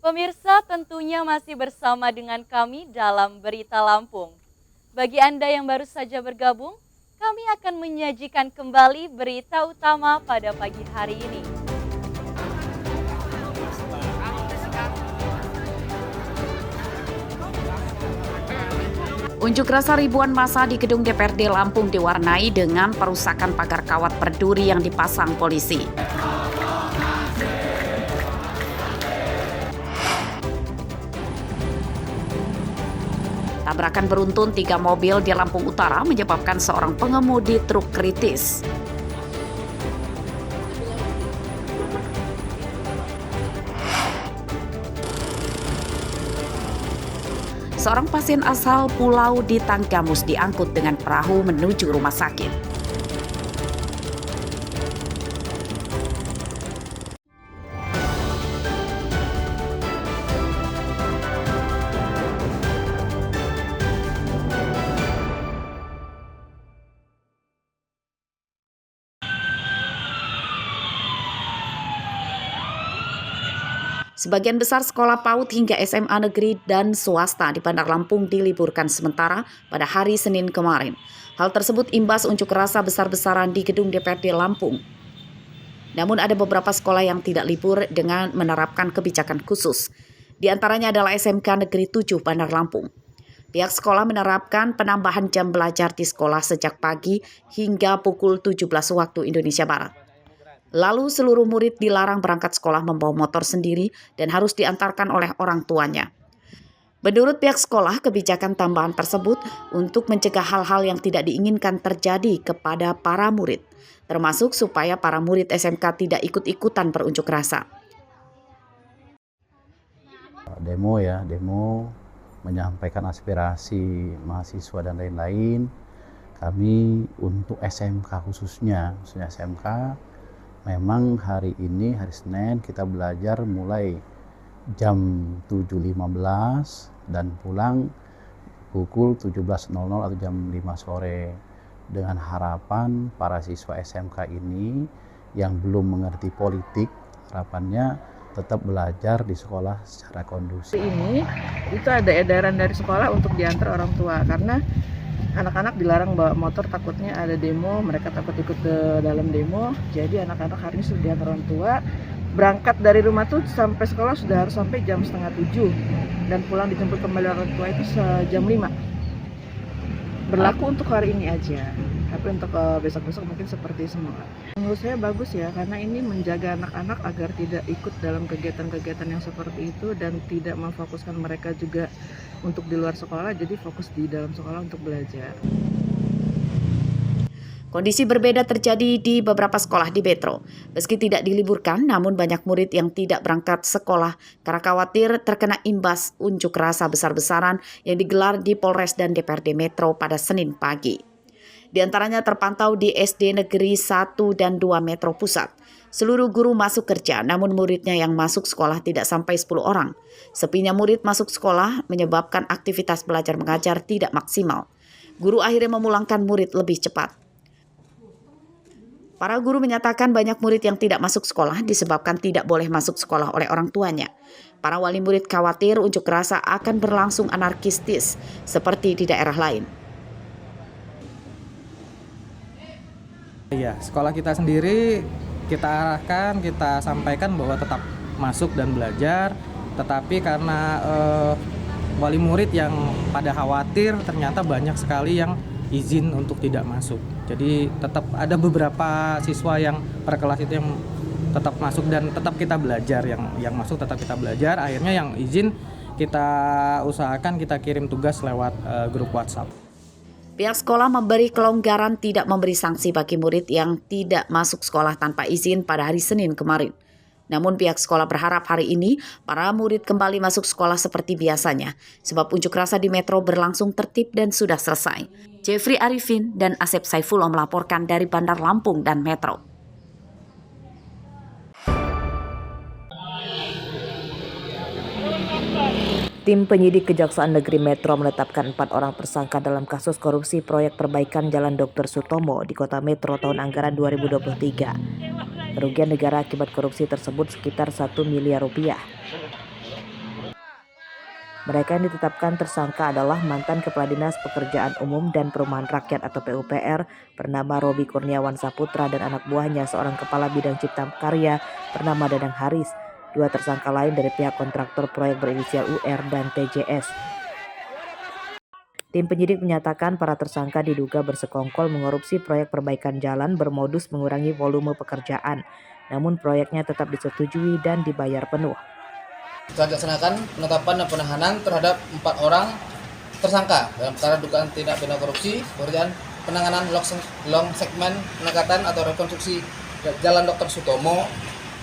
Pemirsa tentunya masih bersama dengan kami dalam Berita Lampung. Bagi Anda yang baru saja bergabung, kami akan menyajikan kembali berita utama pada pagi hari ini. Unjuk rasa ribuan massa di gedung DPRD Lampung diwarnai dengan perusakan pagar kawat berduri yang dipasang polisi. Tabrakan beruntun 3 mobil di Lampung Utara menyebabkan seorang pengemudi truk kritis. Seorang pasien asal Pulau di Tanggamus diangkut dengan perahu menuju rumah sakit. Sebagian besar sekolah PAUD hingga SMA negeri dan swasta di Bandar Lampung diliburkan sementara pada hari Senin kemarin. Hal tersebut imbas unjuk rasa besar-besaran di gedung DPRD Lampung. Namun ada beberapa sekolah yang tidak libur dengan menerapkan kebijakan khusus. Di antaranya adalah SMK Negeri 7 Bandar Lampung. Pihak sekolah menerapkan penambahan jam belajar di sekolah sejak pagi hingga pukul 17 waktu Indonesia Barat. Lalu seluruh murid dilarang berangkat sekolah membawa motor sendiri dan harus diantarkan oleh orang tuanya. Menurut pihak sekolah, kebijakan tambahan tersebut untuk mencegah hal-hal yang tidak diinginkan terjadi kepada para murid, termasuk supaya para murid SMK tidak ikut-ikutan berunjuk rasa. Demo menyampaikan aspirasi mahasiswa dan lain-lain. Kami untuk SMK khususnya SMK, memang hari ini, hari Senin, kita belajar mulai jam 7.15 dan pulang pukul 17.00 atau jam 5 sore. Dengan harapan para siswa SMK ini yang belum mengerti politik, harapannya tetap belajar di sekolah secara kondusif. Ini itu ada edaran dari sekolah untuk diantar orang tua karena anak-anak dilarang bawa motor, takutnya ada demo, mereka takut ikut ke dalam demo. Jadi anak-anak hari ini sudah diantar orang tua. Berangkat dari rumah tuh sampai sekolah sudah harus sampai jam 6:30 dan pulang dijemput kembali orang tua itu jam 5. Berlaku untuk hari ini aja, tapi untuk besok-besok mungkin seperti semua. Menurut saya bagus ya, karena ini menjaga anak-anak agar tidak ikut dalam kegiatan-kegiatan yang seperti itu dan tidak memfokuskan mereka juga untuk di luar sekolah, jadi fokus di dalam sekolah untuk belajar. Kondisi berbeda terjadi di beberapa sekolah di Metro. Meski tidak diliburkan, namun banyak murid yang tidak berangkat sekolah karena khawatir terkena imbas unjuk rasa besar-besaran yang digelar di Polres dan DPRD Metro pada Senin pagi. Di antaranya terpantau di SD Negeri 1 dan 2 Metro Pusat. Seluruh guru masuk kerja, namun muridnya yang masuk sekolah tidak sampai 10 orang. Sepinya murid masuk sekolah menyebabkan aktivitas belajar mengajar tidak maksimal. Guru akhirnya memulangkan murid lebih cepat. Para guru menyatakan banyak murid yang tidak masuk sekolah disebabkan tidak boleh masuk sekolah oleh orang tuanya. Para wali murid khawatir unjuk rasa akan berlangsung anarkistis seperti di daerah lain. Iya, sekolah kita sendiri kita arahkan, kita sampaikan bahwa tetap masuk dan belajar, tetapi karena wali murid yang pada khawatir ternyata banyak sekali yang izin untuk tidak masuk. Jadi tetap ada beberapa siswa yang per kelas itu yang tetap masuk dan tetap kita belajar, yang masuk tetap kita belajar. Akhirnya yang izin kita usahakan kita kirim tugas lewat grup WhatsApp. Pihak sekolah memberi kelonggaran tidak memberi sanksi bagi murid yang tidak masuk sekolah tanpa izin pada hari Senin kemarin. Namun pihak sekolah berharap hari ini para murid kembali masuk sekolah seperti biasanya, sebab unjuk rasa di Metro berlangsung tertib dan sudah selesai. Jeffrey Arifin dan Asep Saifullah melaporkan dari Bandar Lampung dan Metro. Tim penyidik Kejaksaan Negeri Metro menetapkan 4 orang tersangka dalam kasus korupsi proyek perbaikan Jalan Dr. Sutomo di Kota Metro tahun anggaran 2023. Kerugian negara akibat korupsi tersebut sekitar 1 miliar rupiah. Mereka yang ditetapkan tersangka adalah mantan Kepala Dinas Pekerjaan Umum dan Perumahan Rakyat atau PUPR bernama Robi Kurniawan Saputra dan anak buahnya seorang Kepala Bidang Cipta Karya bernama Dadang Haris. 2 tersangka lain dari pihak kontraktor proyek berinisial UR dan TJS. Tim penyidik menyatakan para tersangka diduga bersekongkol mengorupsi proyek perbaikan jalan bermodus mengurangi volume pekerjaan. Namun proyeknya tetap disetujui dan dibayar penuh. Telah dilaksanakan penetapan dan penahanan terhadap 4 orang tersangka dalam perkara dugaan tindak pidana korupsi, pekerjaan penanganan long segmen peningkatan atau rekonstruksi Jalan Dr. Sutomo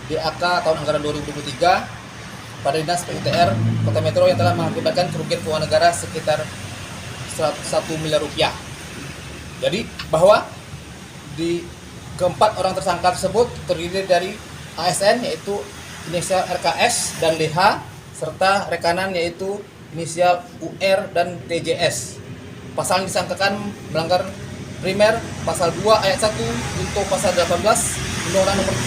DAK tahun anggaran 2023 pada Dinas PUTR Kota Metro yang telah mengakibatkan kerugian keuangan negara sekitar 1 miliar rupiah. Jadi bahwa di keempat orang tersangka tersebut terdiri dari ASN yaitu inisial RKS dan DH serta rekanan yaitu inisial UR dan TJS. Pasal yang disangkakan melanggar primer pasal 2 ayat 1 untuk pasal 18 Undang-Undang Nomor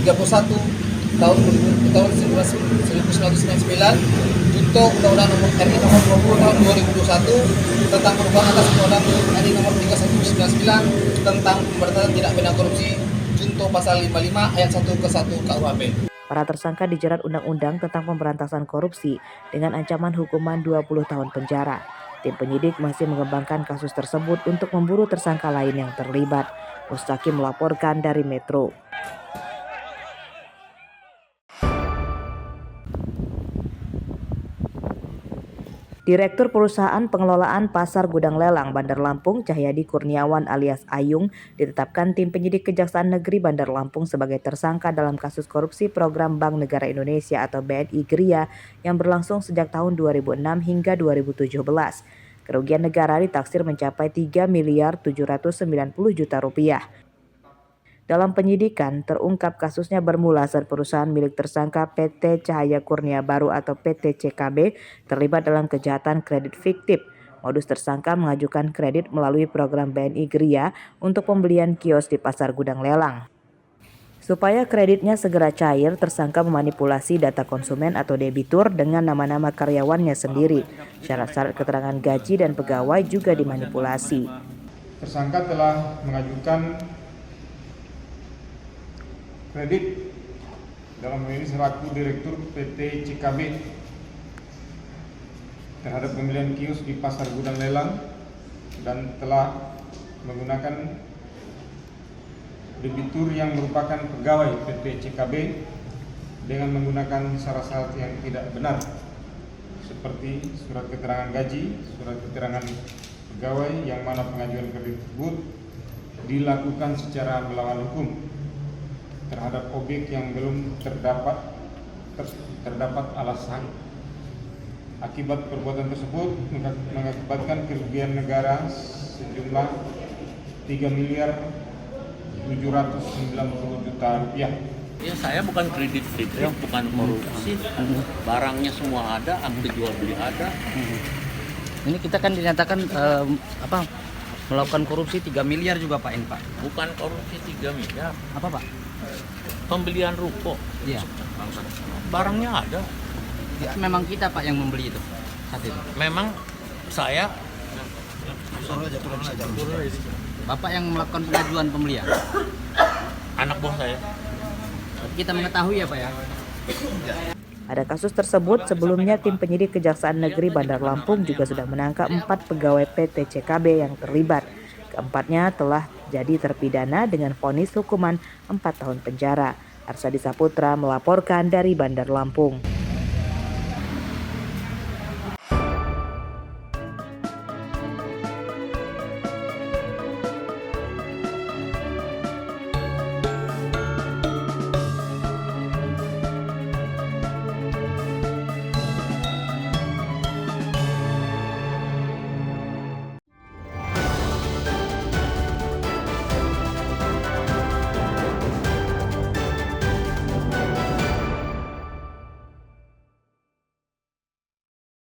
31 tahun 1999 untuk Undang-Undang Nomor RI Nomor 20 tahun 2021 tentang perubahan atas Undang-Undang RI Nomor 3199 tentang pemberantasan tindak pidana korupsi junto pasal 55 ayat 1 ke 1 KUHP. Para tersangka dijerat Undang-Undang tentang Pemberantasan Korupsi dengan ancaman hukuman 20 tahun penjara. Tim penyidik masih mengembangkan kasus tersebut untuk memburu tersangka lain yang terlibat. Mustaqim melaporkan dari Metro. Direktur Perusahaan Pengelolaan Pasar Gudang Lelang Bandar Lampung, Cahyadi Kurniawan alias Ayung, ditetapkan tim penyidik Kejaksaan Negeri Bandar Lampung sebagai tersangka dalam kasus korupsi program Bank Negara Indonesia atau BNI Gria yang berlangsung sejak tahun 2006 hingga 2017. Kerugian negara ditaksir mencapai 3 miliar 790 juta rupiah. Dalam penyidikan, terungkap kasusnya bermula saat perusahaan milik tersangka PT Cahaya Kurnia Baru atau PT CKB terlibat dalam kejahatan kredit fiktif. Modus tersangka mengajukan kredit melalui program BNI Gria untuk pembelian kios di pasar gudang lelang. Supaya kreditnya segera cair, tersangka memanipulasi data konsumen atau debitur dengan nama-nama karyawannya sendiri. Syarat-syarat keterangan gaji dan pegawai juga dimanipulasi. Tersangka telah mengajukan kredit dalam hal ini selaku Direktur PT CKB terhadap pembelian kios di pasar gudang lelang dan telah menggunakan debitur yang merupakan pegawai PT CKB dengan menggunakan syarat-syarat yang tidak benar seperti surat keterangan gaji, surat keterangan pegawai yang mana pengajuan kredit tersebut dilakukan secara melawan hukum terhadap objek yang belum terdapat alasan. Akibat perbuatan tersebut mengakibatkan kerugian negara sejumlah 3 miliar 790 juta rupiah. Ya, saya bukan kredit fiktif, bukan korupsi. Barangnya semua ada, akte jual beli ada. Ini kita kan dinyatakan melakukan korupsi 3 miliar juga Pak Pak. Bukan korupsi 3 miliar. Apa Pak? Pembelian ruko. Iya. Barangnya ada. Itu memang kita Pak yang membeli itu saat itu. Memang saya. Bapak yang melakukan pengajuan pembelian. Anak buah saya. Kita mengetahui ya Pak ya. Ada kasus tersebut, sebelumnya tim penyidik Kejaksaan Negeri Bandar Lampung juga sudah menangkap 4 pegawai PT CKB yang terlibat. Keempatnya telah jadi terpidana dengan vonis hukuman 4 tahun penjara. Arsadi Saputra melaporkan dari Bandar Lampung.